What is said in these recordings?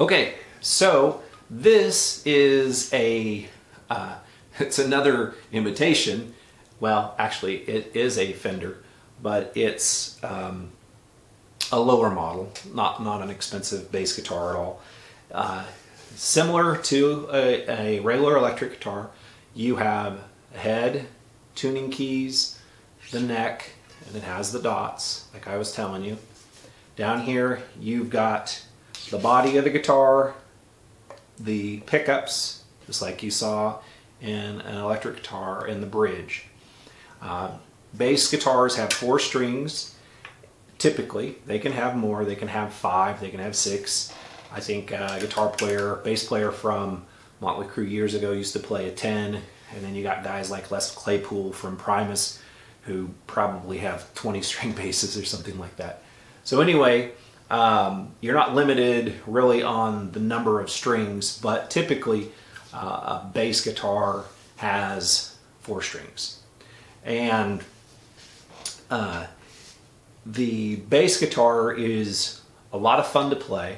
Okay, so this is it's another imitation. Well, actually it is a Fender, but it's a lower model, not an expensive bass guitar at all. Similar to a regular electric guitar, you have a head, tuning keys, the neck, and it has the dots, like I was telling you. Down here, you've got the body of the guitar, the pickups, just like you saw in an electric guitar, and the bridge. Bass guitars have 4 strings. Typically, they can have more. They can have 5, they can have 6. I think a bass player from Motley Crue years ago used to play a 10, and then you got guys like Les Claypool from Primus who probably have 20 string basses or something like that. So anyway, you're not limited really on the number of strings, but typically a bass guitar has 4 strings. And the bass guitar is a lot of fun to play.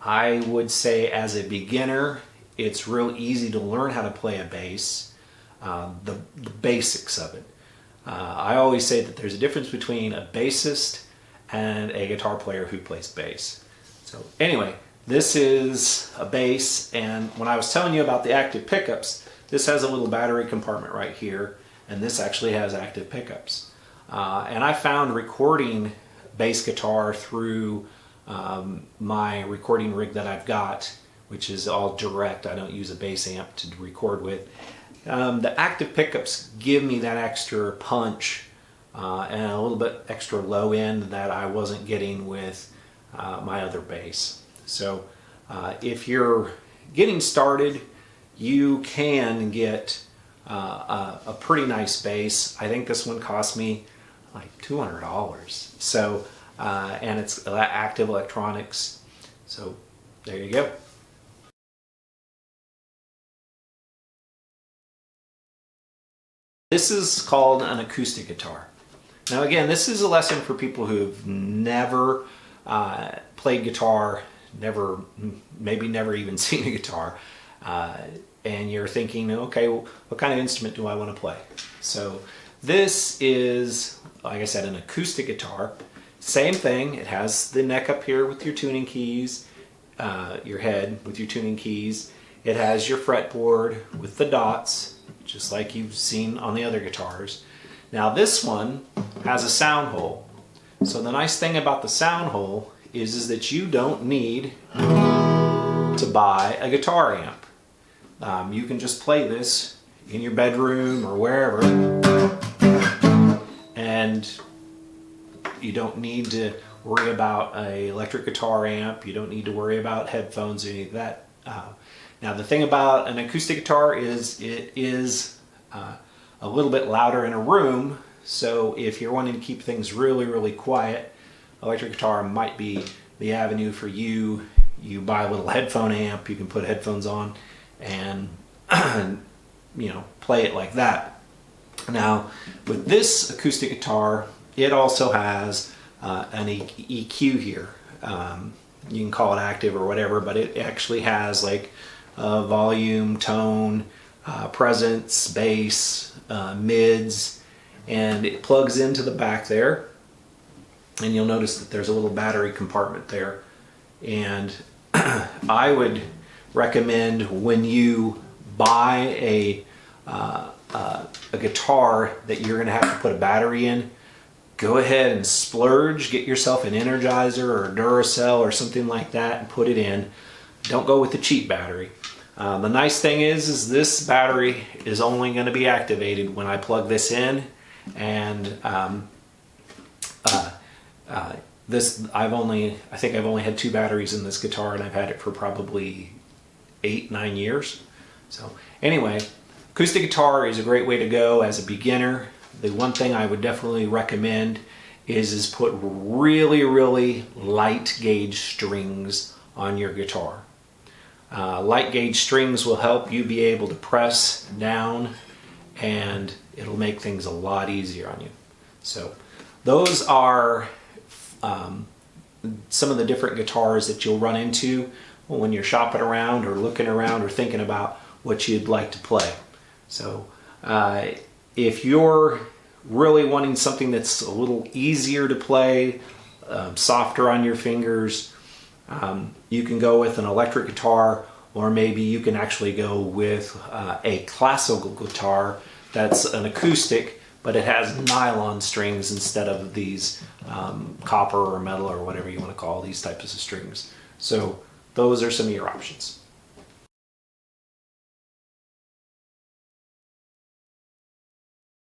I would say as a beginner, it's real easy to learn how to play a bass, the basics of it. I always say that there's a difference between a bassist and a guitar player who plays bass. So anyway, this is a bass, and when I was telling you about the active pickups, this has a little battery compartment right here, and this actually has active pickups. And I found recording bass guitar through my recording rig that I've got, which is all direct. I don't use a bass amp to record with. The active pickups give me that extra punch and a little bit extra low end that I wasn't getting with my other bass. So if you're getting started, you can get a pretty nice bass. I think this one cost me like $200. So and it's active electronics. So there you go. This is called an acoustic guitar. Now again, this is a lesson for people who've never played guitar, maybe never even seen a guitar, and you're thinking, okay, what kind of instrument do I want to play? So this is, like I said, an acoustic guitar. Same thing, it has the neck up here with your tuning keys, your head with your tuning keys. It has your fretboard with the dots, just like you've seen on the other guitars. Now this one has a sound hole. So the nice thing about the sound hole is that you don't need to buy a guitar amp. You can just play this in your bedroom or wherever, and you don't need to worry about an electric guitar amp. You don't need to worry about headphones or any of that. Now the thing about an acoustic guitar is it is a little bit louder in a room, so if you're wanting to keep things really quiet, electric guitar might be the avenue for you. You buy a little headphone amp, you can put headphones on and you know, play it like that. Now with this acoustic guitar, it also has an EQ here. You can call it active or whatever, but it actually has like volume, tone, presence, bass, mids, and it plugs into the back there, and you'll notice that there's a little battery compartment there. And I would recommend when you buy a guitar that you're going to have to put a battery in, go ahead and splurge, get yourself an Energizer or a Duracell or something like that and put it in. Don't go with the cheap battery. The nice thing is this battery is only going to be activated when I plug this in, and I think I've only had 2 batteries in this guitar, and I've had it for probably 8-9 years. So anyway, acoustic guitar is a great way to go as a beginner. The one thing I would definitely recommend is put really light gauge strings on your guitar. Light gauge strings will help you be able to press down, and it'll make things a lot easier on you. So those are some of the different guitars that you'll run into when you're shopping around or looking around or thinking about what you'd like to play. So if you're really wanting something that's a little easier to play, softer on your fingers, you can go with an electric guitar, or maybe you can actually go with a classical guitar that's an acoustic, but it has nylon strings instead of these copper or metal or whatever you want to call these types of strings. So those are some of your options.